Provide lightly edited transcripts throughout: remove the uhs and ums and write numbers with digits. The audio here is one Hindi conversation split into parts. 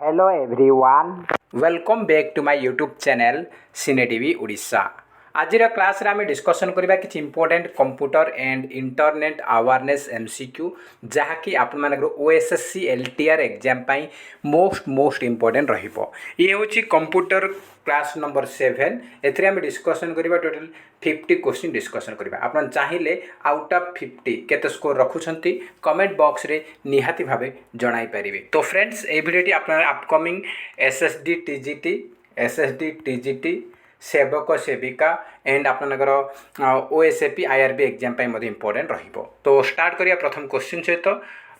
Hello everyone, welcome back to my YouTube channel Cine TV Odisha. आज क्लास रे आम डिस्कसन करबा कि important computer and internet awareness MCQ जहाँकि आपण ओएसएससी एलटीआर एग्जाम पाई मोस्ट इंपोर्टेंट रहिबो। ये होची कंप्यूटर क्लास नंबर 7 एथरे आम डिस्कसन करबा टोटल 50 क्वेश्चन डिस्कसन करबा। आपण चाहिए आउट ऑफ 50 केते स्कोर रखुछंती कमेंट बॉक्स रे निहाती भाबे जणाई परिबे। तो फ्रेंड्स ए वीडियोटी आपण अपकमिंग एसएसडी टीजीटी सेवक सेविका एंड आपनगर ओएसएपी आईआरबी एग्जाम पाई इंपोर्टेंट रहिबो। तो स्टार्ट करिया प्रथम क्वेश्चन सहित।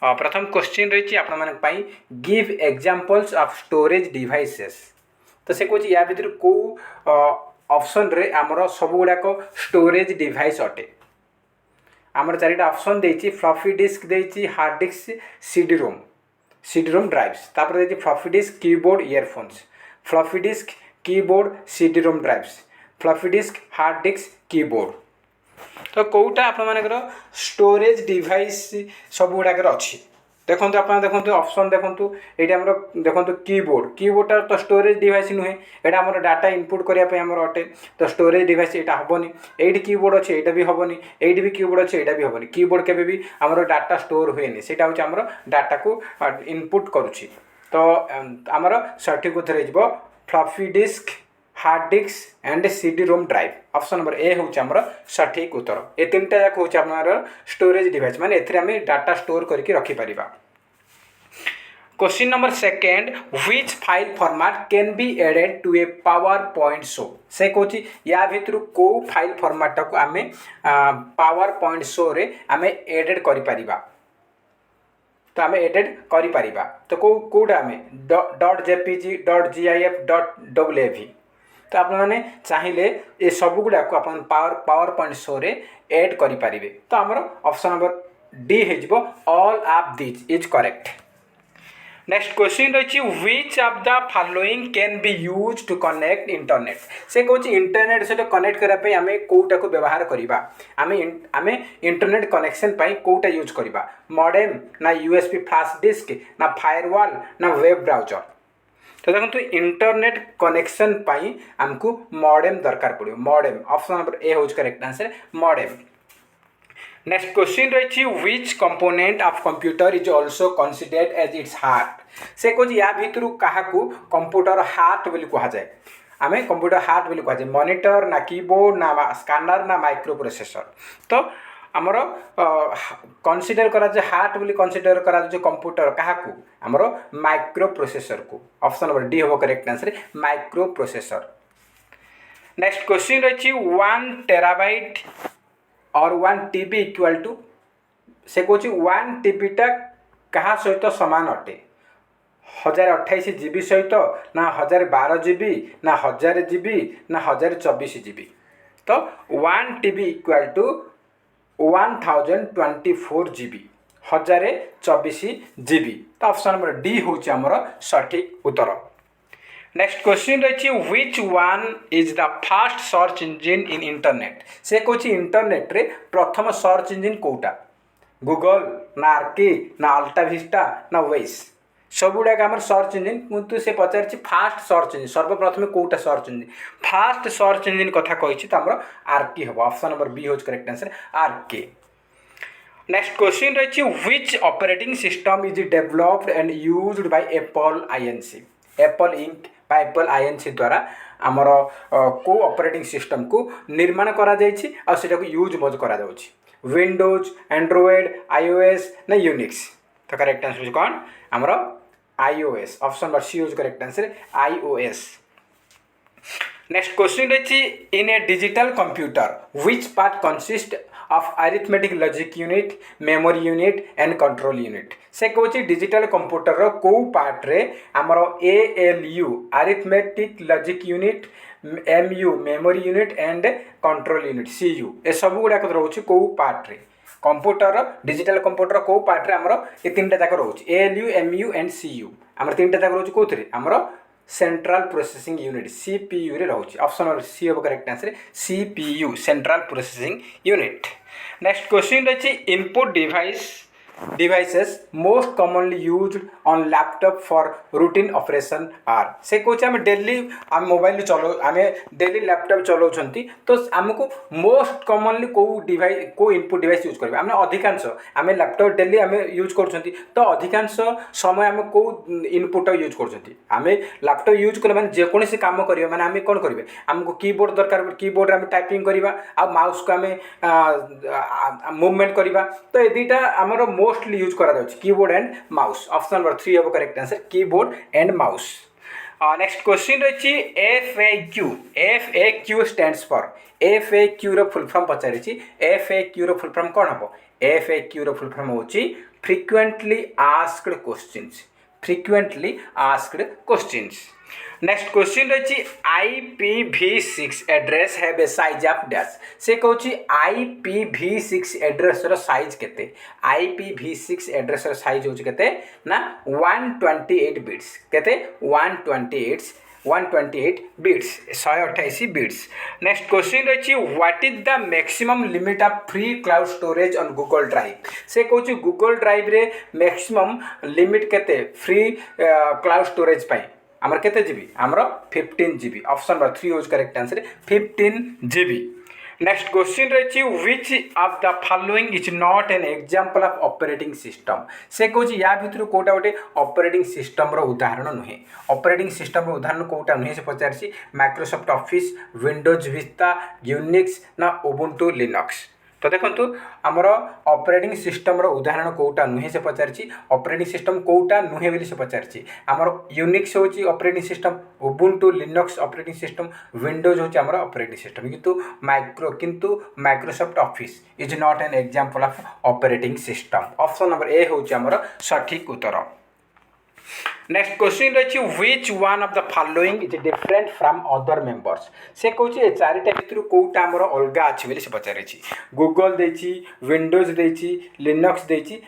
प्रथम क्वेश्चन रही आपन give examples of storage devices. तो से कहूँ या भर कौ ऑप्शन रे आमर सब गुड़ाक स्टोरेज डिवाइस अटे। आमर चारिटा ऑप्शन देछि फ्लॉपी डिस्क देछि hard disk CD ROM drives तापर देछि floppy disk keyboard earphones floppy disk keyboard CD ROM drives floppy disk hard disk keyboard. तो कौटा आपनकर स्टोरेज डिवाइस सब गुड़ाक अच्छी देखो आप देखो ऑप्शन देखो ये आम देखो कीबोर्ड तो स्टोरेज डिवाइस नुहे यहाँ आम डाटा इनपुट करने अटे। तो स्टोरेज डिवाइस यहाँ हेनी ये कीबोर्ड अच्छे यहाँ भी हेनी ये भी कीबोर्ड अच्छे यहाँ भी हेनी कीबोर्ड केवे भी आम डाटा स्टोर हुए से आम डाटा को इनपुट करुच्ची। तो आमर सठिक उत्तर हो floppy disk hard disc and CD ROM drive. Option number A हूँ आमर सठिक उत्तर। ये तीन टा जाक हूँ आम स्टोरेज डिवाइस माने एथिरे आम डाटा स्टोर करके रखिपर। Question number second which file format can be added to a PowerPoint show. से कहूँ या भितर को फाइल फॉर्मेट को आम पावर पॉइंट शो रे आम एडेड करिपरिबा। तो आम एडेड करिपरिबा। तो कौटा आम .jpg .gif .wav। तो आप मैंने चाहिए ये सब गुड़ा को अपन पावर पॉइंट शो रे ऐड करें। तो आमर ऑप्शन नंबर डी हो all of this is correct. Next question रही which of the following can be use to connect internet. से कहूँ इंटरनेट सहित कनेक्ट करने आम कौटा को व्यवहार करवा आम इंटरनेट कनेक्शन कौटा यूज करवा मॉडेम ना यूएसबी फ्लैश डिस्क ना फायरवॉल ना वेब ब्राउजर। तो देखो इंटरनेट कनेक्शन पाई आमको मॉडेम दरकार पड़ो मॉडेम। ऑप्शन नंबर ए होज correct answer modem. Next question रही which component of computer is also considered as its heart. से कहूँ या भितर क्या कंप्यूटर हार्ट बोली कह जाए आम कंप्यूटर हार्ट बोली कह जाए मॉनिटर ना कीबोर्ड ना स्कैनर ना माइक्रो प्रोसेसर। तो आमर कनसीडर करा हार्ट बोली कनसीडर करा कंप्यूटर क्या आमर माइक्रो प्रोसेसर को। ऑप्शन नंबर डी हम correct answer micro processor. Next question रही 1 टेराबाइट और 1 TB इक्वल टू। से कहूँ 1 TB टा क्या सहित सामान अटे 1028 GB सहित ना 1012 GB ना 1000 GB ना 1024 GB। तो 1 TB equal to 1024 GB 1024 GB। तो ऑप्शन नंबर डी हूँ आमर सठिक उत्तर। नेक्स्ट क्वेश्चन रही which one is the fast search engine in internet. से कहूँ इंटरनेट रे प्रथम सर्च इंजिन कौटा गूगल ना आर्की ना अल्टा विस्टा ना वेस सब गुड़ाक आम सर्च इंजिन किंतु से पचार फास्ट सर्च इंजिन सर्वप्रथम कौटा search engine first search engine कथा कही तो आम आर्की हम। ऑप्शन नंबर बी होज correct answer Archie. Next question रही which operating system is developed and used by Apple INC. Apple Inc बा एप्पल आईएनसी द्वारा आमर को ऑपरेटिंग सिस्टम को निर्माण करा जायछि आ सेटा को यूज मज करा जाउछि विंडोज एंड्रॉइड आईओएस ना यूनिक्स। तो करेक्ट आंसर कौन आमर आईओएस। ऑप्शन नंबर सी होज correct answer iOS. Next question रही in a digital computer which part consist of arithmetic logic unit memory unit and control unit. से कहूँ डिजिटल कंप्यूटर रो को पार्ट रे आमर ALU arithmetic logic unit MU memory unit and control unit CU ए सब गुड़ाक रोचे को पार्ट रे कंप्यूटर डिजिटल कंप्यूटर को पार्ट रे आमर ये तीन टा जाक रोचे ALU MU एंड CU आमर तीन टा जाक रोचे कोथरे आमर सेंट्रल प्रोसेसिंग यूनिट CPU रे रोचे। ऑप्शन नंबर सी हम correct answer CPU central processing unit. Next question रही input device devices most commonly used on laptop for routine operation are से कौच आम डेली आम मोबाइल चलो आम डेली लैपटॉप चलाउछंती तो आमको मोस्ट कॉमनली को डिवाइस को इनपुट डिवाइस यूज करबे आम अधिकांश आम लैपटॉप डेली आम यूज करछंती तो अधिकांश समय आम को इनपुट यूज करछंती आम लैपटॉप यूज कले माने जेकोसी काम करिवे माने आम कोन करिवे हमको कीबोर्ड दरकार कीबोर्ड आम टाइपिंग करबा आ माउस को आम मूवमेंट करबा तो ए दुटा हमर मोस्टली यूज करा जाउछ keyboard and mouse option number 3 हबो correct answer keyboard and mouse next question रही FAQ FAQ stands for FAQ रो फुल फॉर्म पचारिछि FAQ रो फुल फॉर्म कोन हबो FAQ रो फुल फॉर्म होछि frequently asked questions frequently asked questions. Next question रही IPv6 address have a size of dash से कहूँ IPv6 एड्रेस साइज केते IPv6 एड्रेस साइज हो ना 128 बिट्स केते 128 बिट्स 128 बिट्स. नेक्स्ट क्वेश्चन रही what is the maximum limit of free cloud storage on Google Drive से कहूँ गूगल ड्राइव रे मैक्सिमम लिमिट केते फ्री क्लाउड स्टोरेज पाई आमर केते जीबी आमर 15 GB ऑप्शन नंबर 3 यूज correct answer 15 GB. Next question रही which of the following is not an example of operating system से कहूँ या भितर कोटा गोटे ऑपरेटिंग सिस्टम रो उदाहरण नुहे ऑपरेटिंग सिस्टम रो उदाहरण कोटा नुहे से पचारसी Microsoft Office Windows Vista Unix ना उबुंटू लिनक्स. तो देखो आमर ऑपरेटिंग सिस्टम रो उदाहरण कोटा नुहे से पचारछि ऑपरेटिंग सिस्टम कोटा नुहे बोली से पचारछि आमर यूनिक्स होची operating system Ubuntu Linux operating system Windows होची आमर ऑपरेटिंग सिस्टम किंतु Microsoft office is not an example of operating system. Option number A होची आमर सठिक उत्तर. नेक्स्ट क्वेश्चन रही which one of the following is different from other members से कहूँ चारिटा भितर कौटा आमर अलग अच्छी बोली से पचारि गूगल देछि विंडोज देछि लिनक्स देछि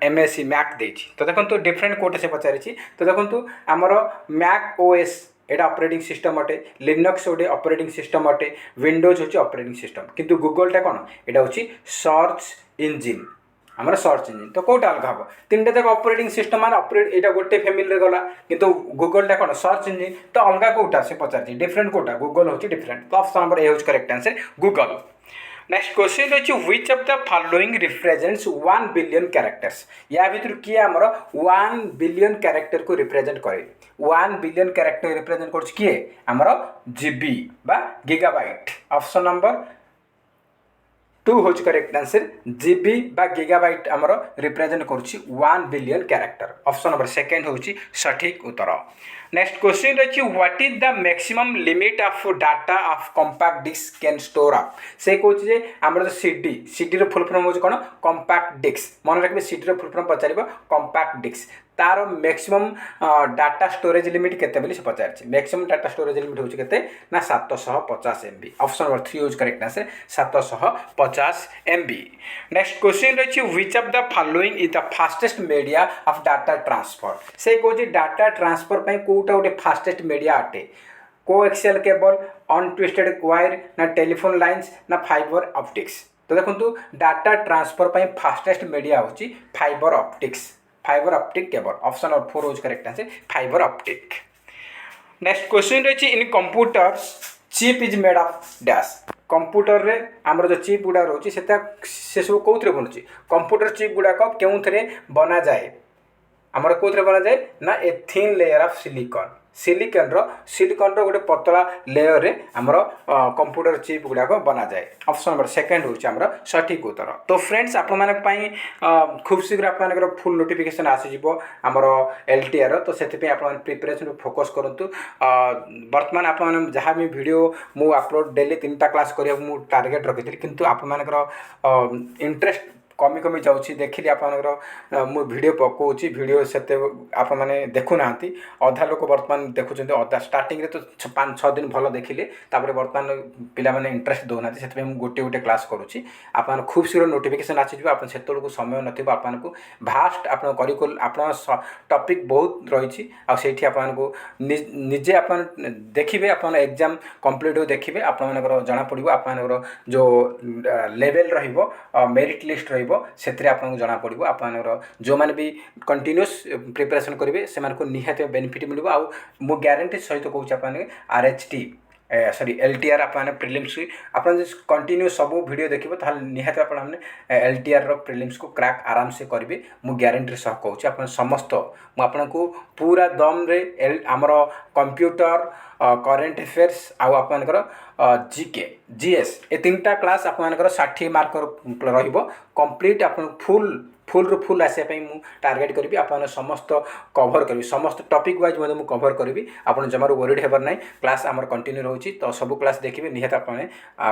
MSC मैक देछि. तो देखो डिफरेंट कोटे से पचारि तो देखो आमर मैक OS एटा ऑपरेटिंग सिस्टम अटे लिनक्स गोटे ऑपरेटिंग सिस्टम अटे विंडोज होची ऑपरेटिंग सिस्टम किंतु गूगलटा कौन एटा होची सर्च इंजिन आमर सर्च इंजिन. तो कौटा अलग हम तीन तक ऑपरेटिंग सिस्टम मान ऑपरेट यहाँ गोटे फैमिली गला किंतु गूगलटा कौन सर्च इंजिन तो अलग कौटा से पचार डिफरेंट कौटा गूगल होची डिफरेंट. तो ऑप्शन नंबर ए होची correct answer Google. Next question रही which of the following represents 1 billion characters या भितर किए आमर 1 बिलियन कैरेक्टर को रिप्रेजेंट करे 1 बिलियन कैरेक्टर रिप्रेजेंट कर किए आमर GB बा गीगाबाइट. ऑप्शन नंबर 2 होच करेक्ट आंसर GB बा गीगाबाइट आमर रिप्रेजेंट करुच्ची 1 billion character. Option number second होची सठिक उत्तर. नेक्स्ट क्वेश्चन रही what is the maximum limit of data of compact disk can store up से कहूँ जे आमर जो CD रो फुल फॉर्म होची कोन कंपैक्ट डिस्क मन रखबे CD रो फुल फॉर्म पचारिबो कंपैक्ट डिस्क तार मैक्सिमम डाटा स्टोरेज लिमिट केते बोली से पचारछि मैक्सिमम डाटा स्टोरेज लिमिट होची केते ना 750 MB. ऑप्शन नंबर 3 यूज correct answer 750 MB. Next question रही which of the following is the fastest media of data transfer से कहूँ डाटा ट्रांसफर पे कोटा गोटे फास्टेस्ट मीडिया अटे कोएक्सियल केबल अनट्विस्टेड वायर ना टेलीफोन लाइन्स ना फाइबर ऑप्टिक्स. तो देखो डाटा ट्रांसफर पे फास्टेस्ट मीडिया होची fibre optic cable. Option number 4 होज correct answer fibre optic. Next question रही in computer chip is made of dash computer रे आमर जो चिप गुड़ा रोची से सब कौन बनुची कंप्यूटर चिप गुड़ाक क्यों बना जाए आमर कौन बना जाए ना a thin layer of silicon रो गोटे पतला लेयर रे आमर कंप्यूटर चिप गुड़ाक बना जाए. ऑप्शन नंबर सेकेंड होची आमर सठिक उत्तर. तो फ्रेंड्स आपण माने पई खूब शीघ्र आपण मानकर फुल नोटिफिकेशन आसी जिवो आमर LTR तो सेति पे आपण प्रिपरेशन फोकस करंतु. वर्तमान आपण माने जहा भी वीडियो मु अपलोड डेली 3टा क्लास करिया मु टार्गेट रखिथिली किंतु आपण मानकर इंटरेस्ट कमी जाऊँगी देखिली आपंकर मु वीडियो पकाऊँगी वीडियो से आप मैंने देखु ना अधा लोक बर्तमान देखुं अधा स्टार्टिंग रे तो 5-6 दिन भल देखिले तापर बर्तमान पिला माने इंटरेस्ट दौना से गोटे गोटे क्लास करुँची आप खूब शीघ्र नोटिफिकेशन आसीज आप से समय नथिबो आपको भास्ट आप करिकुल आप टॉपिक बहुत रही आठी आपको निजे आप देखिए आप एग्जाम कंप्लीट हो देखिए आप जना पड़ो आप जो लेवल रहिबो मेरिट लिस्ट रहिबो से आपको जना पड़ो आप जो मैंने भी कंटिन्यूस प्रिपरेशन करेंगे से निहाती बेनिफिट मिल आ मु ग्यारंटी सहित कहूँ RHT सॉरी LTR आपने प्रिलिम्स आप कंटिन्यू सब वीडियो देखिए ताल निहाती आपने LTR रो प्रिलिम्स को क्रैक आराम से करेंगे मु ग्यारंटी सह कहूँ आप समस्त मुझको पूरा दम रे आमर कंप्यूटर करेन्ट अफेयर्स आपर GK GS ए 3टा क्लास आपर 60 मार्क कंप्लीट आप फुल रु फुल आसापी मु टार्गेट करी आप समस्त कभर करी समस्त टॉपिक वाइज मु कभर करी आप जमार वरीड हेबार ना क्लास आमर कंटिन्यू रोचे तो सब क्लास देखिए निहत आप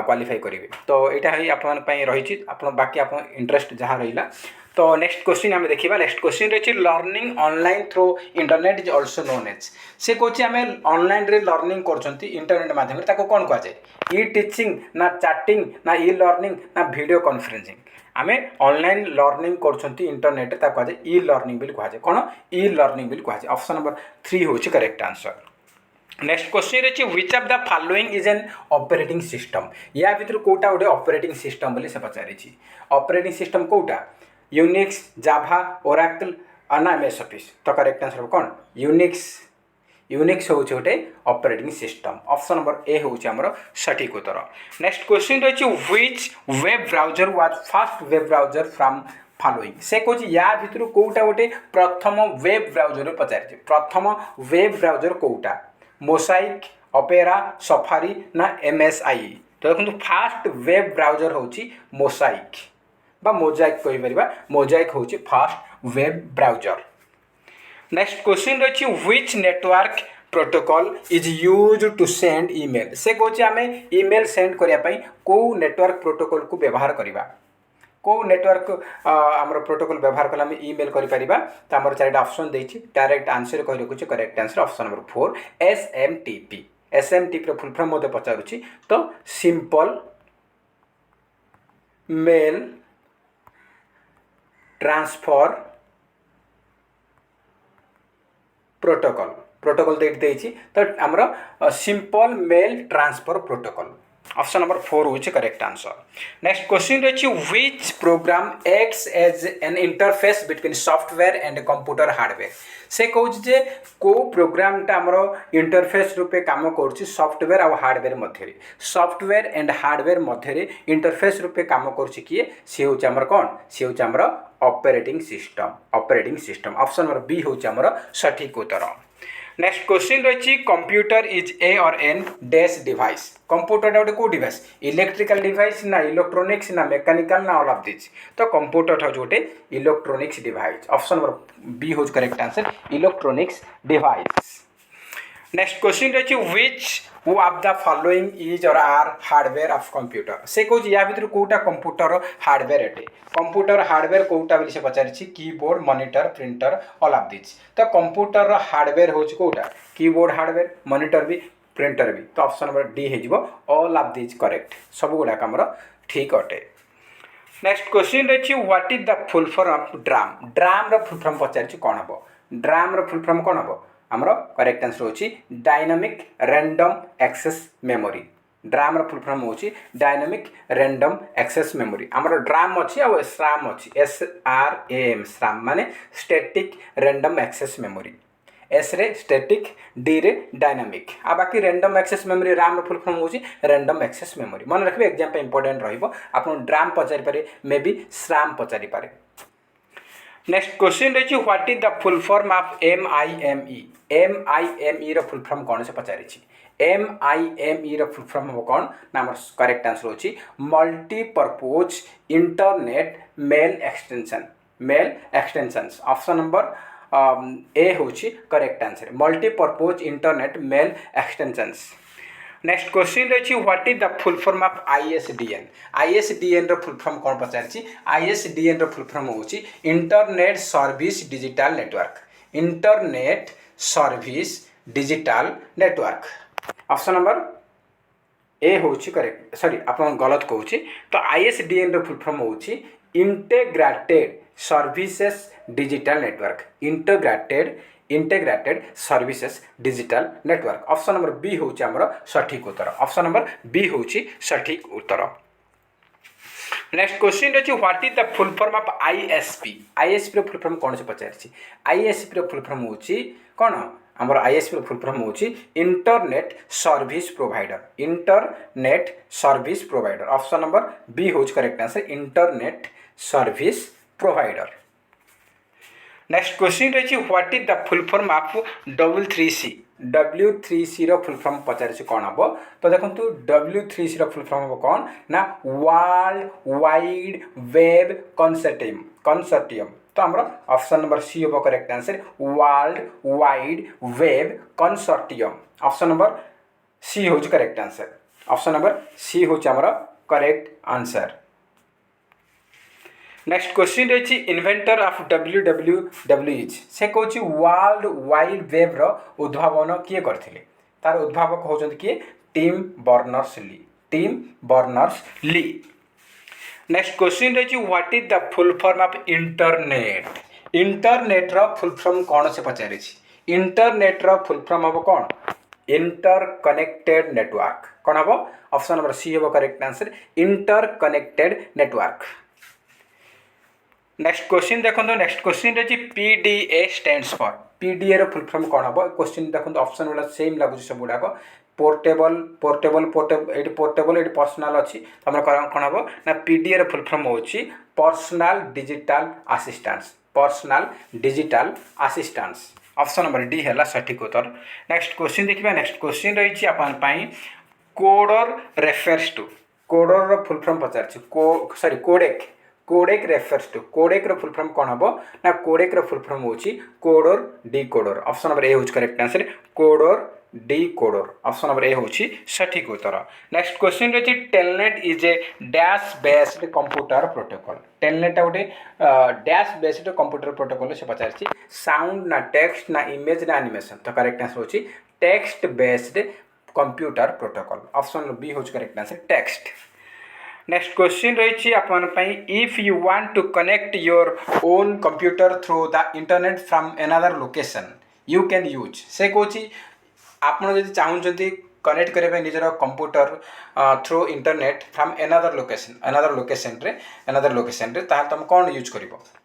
क्वालिफाई करेंगे तो यहाँ आपंपाई रही बाकी आप इंटरेस्ट जहाँ रहा तो नेक्स्ट क्वेश्चन आम देखा नेक्स्ट क्वेश्चन रही learning online through internet is also known as से कहे आम ऑनलाइन रे लर्निंग कर इंटरनेट माध्यम कौन कहुए ई टीचिंग ना चैटिंग ना ई लर्निंग ना वीडियो कॉन्फ्रेंसिंग आम ऑनलाइन लर्निंग कर इंटरनेट कहुए ई लर्निंग भी कहुए कौन ई लर्निंग भी कहुए ऑप्शन नंबर 3 हूँ करेक्ट आंसर नेक्स्ट क्वेश्चन रही which of the following is an operating system या भितर कोटा गोटे ऑपरेटिंग सिस्टम बोली से पचारि ऑपरेटिंग सिस्टम कोटा यूनिक्स जाभा ओराकल ना MS ऑफिस तो करेक्ट आंसर कौन यूनिक्स हूँ गोटे operating system option number A हूँ आमर सठिक उत्तर नेक्स्ट क्वेश्चन रही which web browser was first web browser from following से कहे या भितर कोटा गोटे प्रथम वेब ब्राउजर पचारि प्रथम वेब ब्राउजर कोटा मोसाइक ऑपेरा सफारी ना MSI तो देखो फास्ट वेब ब्राउजर हूँ मोसाइक बा मोजाइक कहीपर मोजाइक हूँ first web browser next question रही which network protocol is use to send email से कहे आम ईमेल सेंड करने को नेटवर्क प्रोटोकॉल को व्यवहार करवा को नेटवर्क आमर प्रोटोकॉल व्यवहार कले आम ईमेल करें तो आम 4टा ऑप्शन देती डायरेक्ट आंसर कही रखुच्छे correct answer option number 4 SMTP full form मत पचारुच्छी तो सिंपल मेल ट्रांसफर प्रोटोकॉल देती तो आमर simple mail transfer protocol option number 4 हूँ करेक्ट आंसर नेक्स्ट क्वेश्चन रही which program acts as an interface between software and computer hardware से कहे को प्रोग्रामटा आमर इंटरफेस रूपे काम कर सॉफ्टवेयर और हार्डवेयर मध्य सॉफ्टवेयर एंड हार्डवेयर मध्य इंटरफेस रूपे काम कर किए सी हूँ आमर कौन सी हूँ आमर operating system option number B हूँ आमर सठिक उत्तर नेक्स्ट क्वेश्चन रही computer is a or an dash device computer गोटे कौ डिवाइस इलेक्ट्रिकल डिवाइस ना इलेक्ट्रोनिक्स ना मेकानिकल ना ऑल ऑफ दिस तो कंप्यूटर हूँ गोटे electronics device option number B हूँ correct answer electronics device next question रही which who of the following is or are hardware of computer से कहे या भितर कोटा कंप्यूटर हार्डवेयर अटे कंप्यूटर हार्डवेयर कोटा बोली से पचारि keyboard monitor printer all of this तो कंप्यूटर हार्डवेयर हूँ कोटा कीबोर्ड हार्डवेयर मॉनिटर भी प्रिंटर भी तो ऑप्शन नंबर डी हो ऑल ऑफ दिस करेक्ट सब गुड़ाक आमर ठीक अटे नेक्स्ट क्वेश्चन रही what is the full form of DRAM full form पचारि कौन हम ड्राम फुल फॉर्म कौन हम आमर करेक्ट आंसर होची dynamic random access memory DRAM full form होची डायनामिक रैंडम एक्सेस मेमोरी आमर ड्राम अच्छी आ SRAM अच्छी SRAM SRAM माने static random access memory S रे स्टैटिक D रे डायनामिक आ बाकी random access memory RAM full form होची रैंडम एक्सेस मेमोरी मन रखिए एग्जाम पे इंपोर्टेंट रहिबो आपन ड्राम पचारि पारे मे बी SRAM पचारि पारे नेक्स्ट क्वेश्चन रही what is the full form of MIME full form कौन से पचारि MIME फुल फॉर्म हम कौन ना करेक्ट आंसर होची multipurpose internet mail extension option number A होची correct answer multipurpose internet mail extensions next question रही what is the full form of ISDN full form कौन पचारि ISDN फुल फॉर्म होची internet service digital network option number A होची करेक्ट सॉरी आप गलत कहूँ तो ISDN फुल फॉर्म होची integrated services digital network integrated services digital network option number B हूँ आमर सठिक उत्तर ऑप्शन नंबर बी हूँ सठिक उत्तर नेक्स्ट क्वेश्चन रही what is the full form of ISP. ISP full form कौन से पचार। आईएसपी फुल फॉर्म होची कौन आमर आईएसपी फुल फॉर्म होची internet service provider. Internet service provider option number B होच correct answer internet service provider. Next question रही what is the full form of W3C। W3C full form पचार कौन हम तो देखो W3C फुल फॉर्म हम कौन ना वर्ल्ड वाइड वेब कंसोर्टियम तो आमर ऑप्शन नंबर सी हम correct answer world wide web consortium. Option number C हूँ correct answer. Option number C हूँ आमर करेक्ट आंसर। नेक्स्ट क्वेश्चन रही इन्वेंटर ऑफ WWW से कौन वर्ल्ड वाइड वेब रो उद्भावन किए करथिले तार उद्भावक होचंत किए Tim Berners Lee. Tim Berners Lee. Next question रही what is the full form of internet. Internet रो फुल फॉर्म कौन से पचारे। इंटरनेट रो फुल फॉर्म हम कौन इंटरकनेक्टेड नेटवर्क कौन हम ऑप्शन नंबर सी हम correct answer interconnected network. Next question देखो नेक्स्ट क्वेश्चन रही PDA स्टैंड्स फॉर। PDA रो फुल फॉर्म कौन हम क्वेश्चन देखो ऑप्शन वाला सेम लगुच सब गुड़ाक पोर्टेबल पोर्टेबल पोर्टेबल ये पोर्टेबल ये पर्सनाल अच्छी आम कौन हम ना PDA रो फुल फॉर्म होची personal digital assistance. Personal digital assistance option number D है सठिक उत्तर। नेक्स्ट क्वेश्चन देखिए नेक्स्ट क्वेश्चन रही अपन कोडर रेफर्स टू। कोडर रो फुल फॉर्म पचार sorry codec codec refers to codec रो फुल फॉर्म कौन हम ना कोडेक रो फुल फॉर्म होची coder decoder. Option number A होच correct answer coder decoder. Option number A होची सठिक उत्तर। नेक्स्ट क्वेश्चन रही Telnet is a dash based computer protocol. Telnet गोटे डैश बेस्ड कंप्यूटर प्रोटोकॉल से पचार साउंड ना टेक्स्ट ना इमेज ना एनिमेशन तो करेक्ट आंसर होची text based computer protocol. Option B होच correct answer text. Next question रही अपन if you want to connect your own computer through the internet from another location you can use से कौच आप चाहते कनेक्ट करने निजर computer through internet from another location रे तुम कौन यूज कर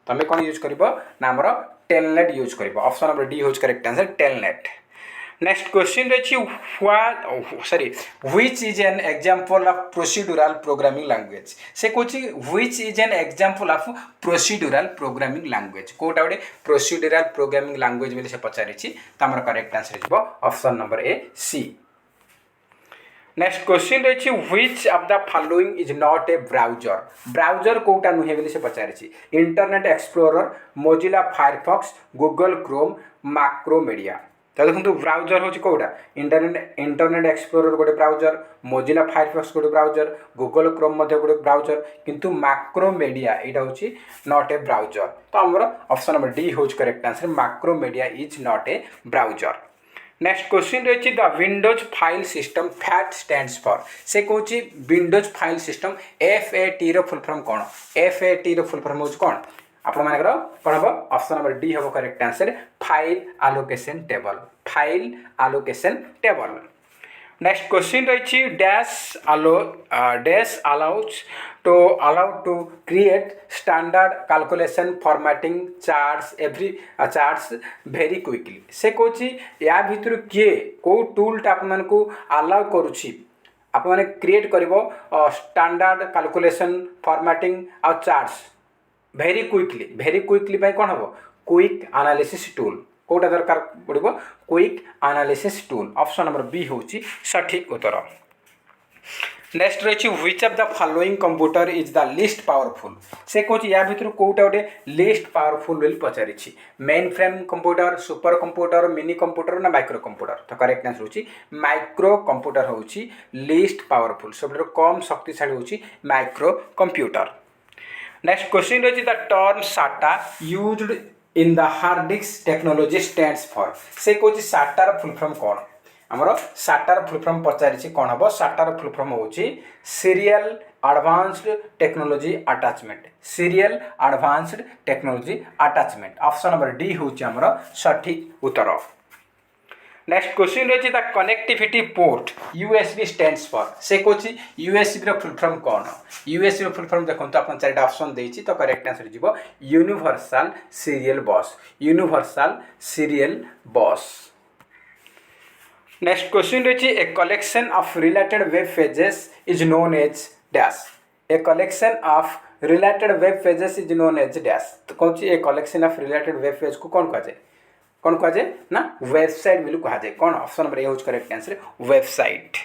तुम कौन यूज कर ना आमर टेलनेट यूज कर। ऑप्शन नंबर डी होच correct answer telnet. Next question रही which is an example of procedural programming language से कौन which is an example of procedural programming language कोटा गोटे प्रोसीड्यूरल प्रोग्रामिंग लैंग्वेज बोली से पचारि तो आमर करेक्ट आंसर हो option number A C. Next question रही which of the following is not a browser. Browser कोटा नुहे बोली से पचारि internet explorer Mozilla Firefox Google Chrome Macromedia तो देखो ब्राउजर हूँ कौटा इंटरनेट एक्सप्लोरर गोटे ब्राउजर मोजिला फायरफॉक्स गोटे ब्राउजर गूगल क्रोम गोटे ब्राउजर किंतु मैक्रोमीडिया यहाँ हूँ नॉट ए ब्राउजर तो आमर ऑप्शन नंबर डी हूँ correct answer Macromedia is not a browser. Next question रही the Windows file system FAT stands for से कौन विंडोज फाइल सिस्टम FAT रो फुल फॉर्म कौन FAT रो फुल फॉर्म हूँ कौन आपण मानकर कौन हम ऑप्शन नंबर डी हम correct answer file allocation table. File allocation table. Next question रही dash allow to create standard calculation formatting charts very quickly से कौन या भितर किए कौ टूलटा आपको अलाउ करुच्ची आप क्रिएट कर स्टैंडर्ड कैलकुलेशन फॉर्मेटिंग आ चार्ट्स वेरी क्विकली कौन हम क्विक एनालिसिस टूल कोटा दरकार पड़ो quick analysis tool. Option number B हूँ सठिक उत्तर। नेक्स्ट रही which of the following computer is the least powerful से कौन या भितर कौटा गोटे लीस्ट पावरफुल बोली पचारि mainframe computer super computer mini computer ना माइक्रो कंप्यूटर तो करेक्ट आंसर होची माइक्रो कंप्यूटर होची लीस्ट पावरफुल सब कम शक्तिशाली होची माइक्रो कंप्यूटर। नेक्स्ट क्वेश्चन रही द टर्म साटा used in the hard disk technology stands for से कौन साटार फुल फॉर्म कौन आमर साटार फुल फॉर्म पचारि कौन हम साटार फुल फॉर्म होची serial advanced technology attachment. Serial advanced technology attachment option number D हूँ आमर सठिक उत्तर। नेक्स्ट क्वेश्चन रही the connectivity port USB stands for से कौन यूएसबी फुल फॉर्म कौन यूएसबी फुल फॉर्म देखो तो आप चारिटा ऑप्शन देती तो करेक्ट आंसर जीवो universal serial bus universal serial bus next question रही a collection of related web pages is known as dash A collection of related web pages is known as dash तो कौन a collection of related web page को कौन कहुए कौन कहुए ना वेबसाइट बोली कहुए कौन ऑप्शन नंबर ए हूँ correct answer website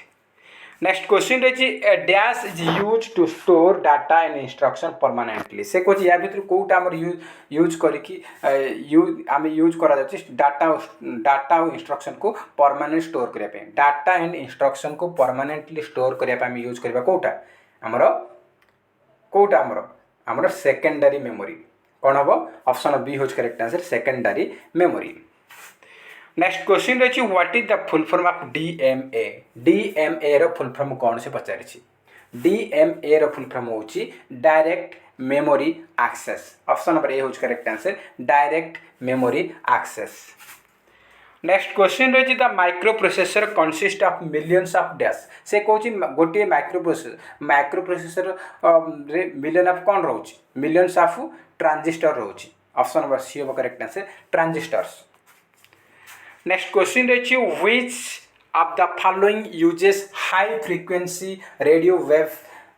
next question रही a dash is use to store data and instruction permanently से कौन या भर कौटा आम यूज करके आम यूज करा डाटा और इंस्ट्रक्शन को परमानेंट स्टोर करने डाटा एंड इंस्ट्रक्शन को परमानेंटली स्टोर करने यूज करवा कौटा आमर कौटा आमर सेकेंडरी मेमोरी कौन हम ऑप्शन बी हूँ correct answer secondary memory next question रही what is the full form of DMA DMA रो फुल फॉर्म कौन से पचारि डीएमए रो फुल फॉर्म हूँ direct memory access option number A हूँ correct answer direct memory access next question रही the micro processor consist of millions of dash से कौन गोटे माइक्रो प्रोसेसर मिलियन ऑफ कौन रोच मिलियंस ऑफ ट्रांजिस्टर रोच ऑप्शन नंबर सी हम correct answer transistors next question रही which of the following uses high frequency radio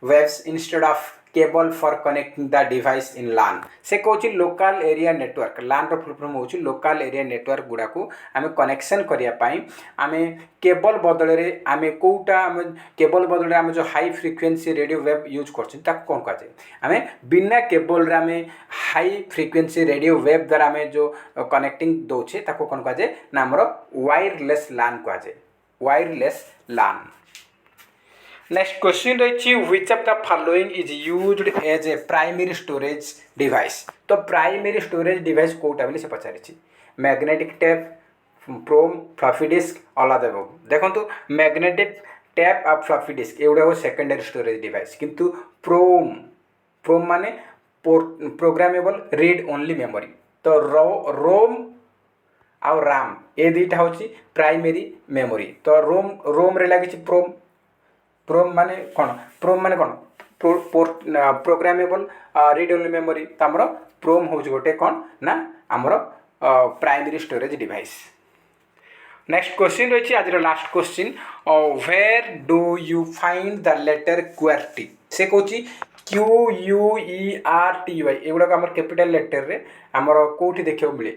waves instead of cable for connecting the device in LAN से कौन लोकल एरिया नेटवर्क लान रो फुल फॉर्म हूँ लोकल एरिया नेटवर्क गुड़ा को आम कनेक्शन करने आम केबल बदल आम कौटा आम केबल बदल आम जो high frequency radio wave use कर कौन कहुए आम बिना केबल आम हाई फ्रिक्वेंसी रेडियो वेव द्वारा आम जो कनेक्टिंग दौचे कौन कहुए ना आमर वायरलेस लान कहुए वायरलेस लान नेक्स्ट क्वेश्चन रही which of the following is used as a primary storage device तो प्राइमरी स्टोरेज डिवाइस कौटा बोली से पचारि magnetic tape PROM floppy disk अला देव देखो मैग्नेटिक टेप और फ्लफी डिस्क एगुड़ा सेकेंडरी स्टोरेज डिवाइस किंतु प्रोम प्रोम माने प्रोग्रामेबल रीड ओनली मेमोरी तो रोम आउ राम ए दुईटा हूँ प्राइमरी मेमोरी तो रोम रे लगी प्रोम प्रोम माने कौन प्रोग्रामेबल रीड ओनली मेमोरी तो आमर प्रोम हूँ गोटे कौन ना आमर primary storage device next question रही आज last question where do you find the letter QWERTY से कौन QUERTY एगुड़ा आम कैपिटल लेटर रे आमर कौटी देखा मिले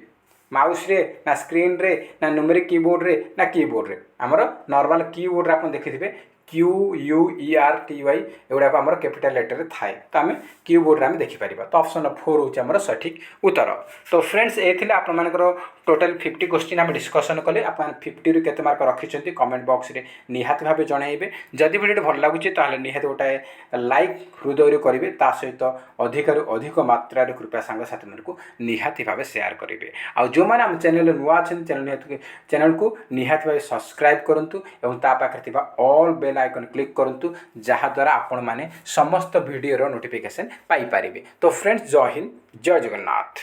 माउस रे ना स्क्रीन रे ना न्यूमेरिक कीबोर्ड रे ना कीबोर्ड रे आमर नॉर्मल कीबोर्ड रे आप देखिथे QUERTY एगुड़ा आम कैपिटल लेटर थाए तो आम कीबोर्ड में देखिपर तो ऑप्शन 4 हूँ आम सठिक उत्तर तो फ्रेंड्स ये आपर टोटाल 50 क्वेश्चन आम डिस्कसन कले आप 50 रु केते मार्क रखिंट कमेंट बॉक्स रे निहाती भाव जनइबे जदि वीडियो भल लगुच निहाती गोटे लाइक हृदय करेंगे ता सहित अधिक अधिक मात्रा कृपया सांगसाथी मानक निहाती भाव सेयार करेंगे आउ जो मैंने आम चैनल नुआ चैनल को निहाती भाव सब्सक्राइब करूँ और पाखे ऑल बेल आइकन क्लिक करूँ जहाद्वारा आपण मैंने समस्त वीडियो नोटिफिकेशन पाई पारिबे तो फ्रेंड्स जय हिंद जय जगन्नाथ।